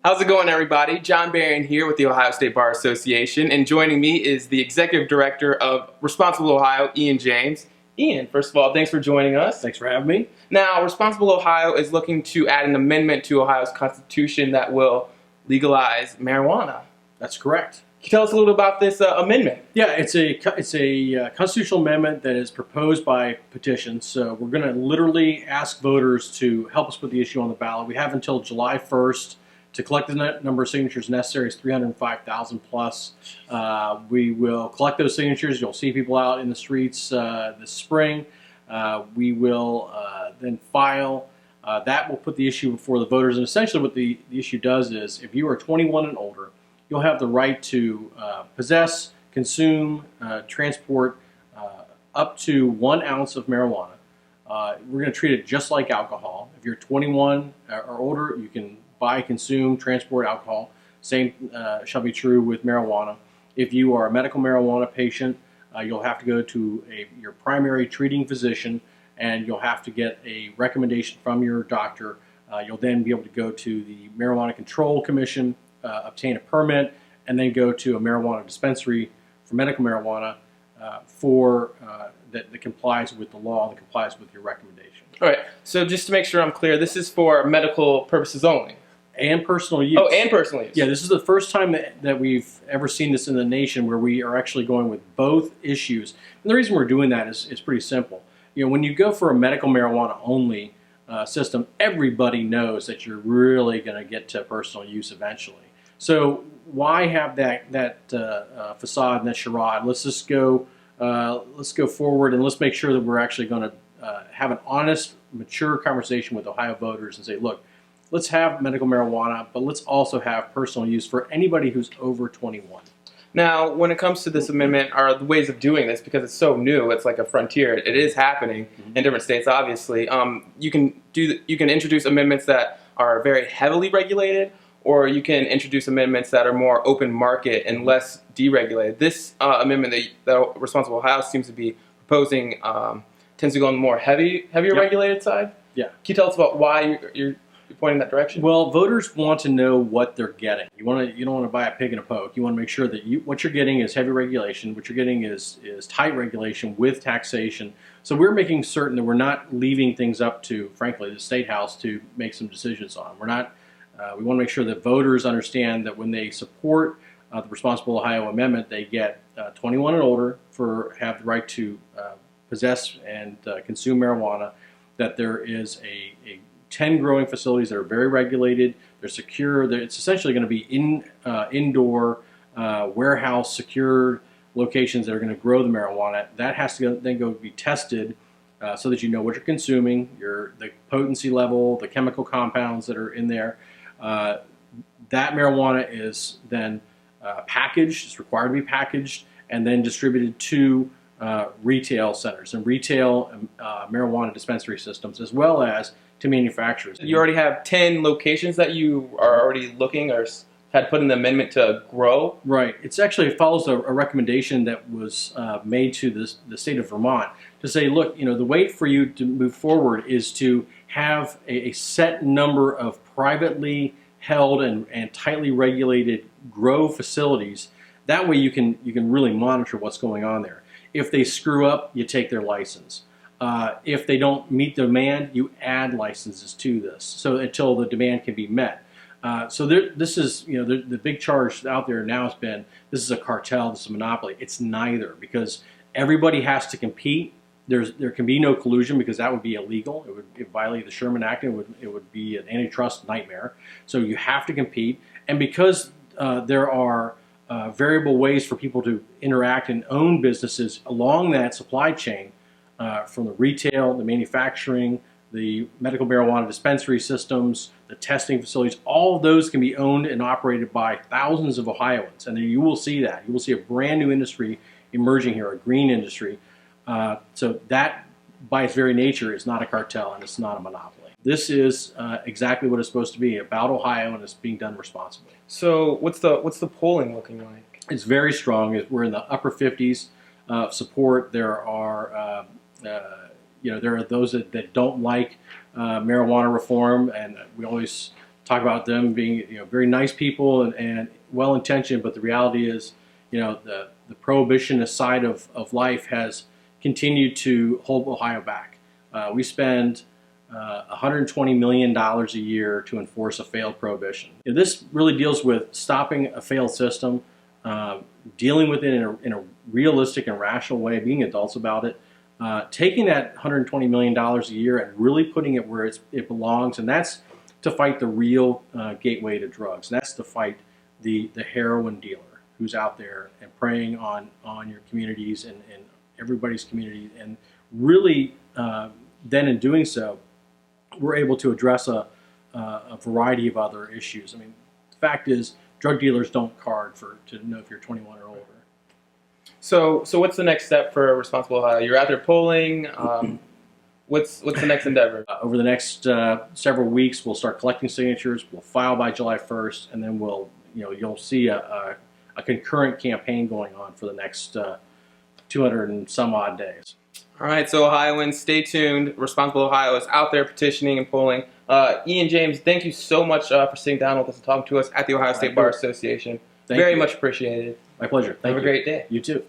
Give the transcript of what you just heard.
How's it going, everybody? John Barron here with the Ohio State Bar Association, and joining me is the Executive Director of Responsible Ohio, Ian James. Ian, first of all, thanks for joining us. Thanks for having me. Now, Responsible Ohio is looking to add an amendment to Ohio's Constitution that will legalize marijuana. That's correct. Can you tell us a little about this amendment? Yeah, it's a constitutional amendment that is proposed by petition. So we're going to literally ask voters to help us put the issue on the ballot. We have until July 1st to collect the number of signatures necessary. Is 305,000 plus. We will collect those signatures. You'll see people out in the streets this spring. We will then file. That will put the issue before the voters. And essentially what the issue does is if you are 21 and older, you'll have the right to possess, consume, transport up to 1 ounce of marijuana. We're going to treat it just like alcohol. If you're 21 or older, you can buy, consume, transport alcohol. Same shall be true with marijuana. If you are a medical marijuana patient, you'll have to go to your primary treating physician, and you'll have to get a recommendation from your doctor. You'll then be able to go to the Marijuana Control Commission, obtain a permit, and then go to a marijuana dispensary for medical marijuana that complies with the law and complies with your recommendation. All right, so just to make sure I'm clear, this is for medical purposes only? And personal use. Oh, and personal use. Yeah, this is the first time that we've ever seen this in the nation where we are actually going with both issues. And the reason we're doing that is pretty simple. You know, when you go for a medical marijuana only system, everybody knows that you're really going to get to personal use eventually. So why have that facade and that charade? Let's just go forward, and let's make sure that we're actually going to have an honest, mature conversation with Ohio voters and say, look, let's have medical marijuana, but let's also have personal use for anybody who's over 21. Now, when it comes to this amendment, are the ways of doing this, because it's so new, it's like a frontier. It is happening in different states, obviously. You can introduce amendments that are very heavily regulated, or you can introduce amendments that are more open market and less deregulated. This amendment that Responsible Ohio seems to be proposing tends to go on the more heavier regulated side. Yeah. Can you tell us about why you're pointing in that direction? Well, voters want to know what they're getting. You don't want to buy a pig in a poke. You want to make sure that what you're getting is heavy regulation. What you're getting is tight regulation with taxation. So we're making certain that we're not leaving things up to, frankly, the State House to make some decisions on. We're not. We want to make sure that voters understand that when they support the Responsible Ohio Amendment, they get 21 and older have the right to possess and consume marijuana. That there is a 10 growing facilities that are very regulated. They're secure. It's essentially going to be indoor warehouse secured locations that are going to grow the marijuana. That has to then go be tested so that you know what you're consuming, the potency level, the chemical compounds that are in there. That marijuana is then packaged. It's required to be packaged and then distributed to retail centers and retail marijuana dispensary systems, as well as to manufacturers. You already have 10 locations that you are already looking or had put in the amendment to grow? Right. It follows a recommendation that was made to the state of Vermont to say, look, the way for you to move forward is to have a set number of privately held and tightly regulated grow facilities. That way you can really monitor what's going on there. If they screw up, you take their license. If they don't meet demand, you add licenses to this, so until the demand can be met. So this is, the big charge out there now has been, this is a cartel, this is a monopoly. It's neither, because everybody has to compete. There can be no collusion, because that would be illegal. It would violate the Sherman Act. It would be an antitrust nightmare. So you have to compete, and because there are variable ways for people to interact and own businesses along that supply chain, from the retail, the manufacturing, the medical marijuana dispensary systems, the testing facilities, all of those can be owned and operated by thousands of Ohioans. And you will see that. You will see a brand new industry emerging here, a green industry. So that, by its very nature, is not a cartel and it's not a monopoly. This is exactly what it's supposed to be, about Ohio, and it's being done responsibly. So what's the polling looking like? It's very strong. We're in the upper 50s support. There are there are those that don't like marijuana reform, and we always talk about them being very nice people and well-intentioned, but the reality is, the prohibitionist side of life has continued to hold Ohio back. We spend $120 million a year to enforce a failed prohibition. This really deals with stopping a failed system, dealing with it in a realistic and rational way, being adults about it, taking that $120 million a year and really putting it where it belongs, and that's to fight the real gateway to drugs. And that's to fight the heroin dealer who's out there and preying on your communities and everybody's community. And really, then in doing so, we're able to address a variety of other issues. I mean, the fact is, drug dealers don't card to know if you're 21 or older. So what's the next step for Responsible Ohio? You're out there polling. What's the next endeavor? Over the next several weeks, we'll start collecting signatures. We'll file by July 1st, and then you'll see a concurrent campaign going on for the next 200 and some odd days. All right, so Ohioans, stay tuned. Responsible Ohio is out there petitioning and polling. Ian James, thank you so much for sitting down with us and talking to us at the Ohio State Bar Association. Very much appreciated. My pleasure. Have a great day. You too.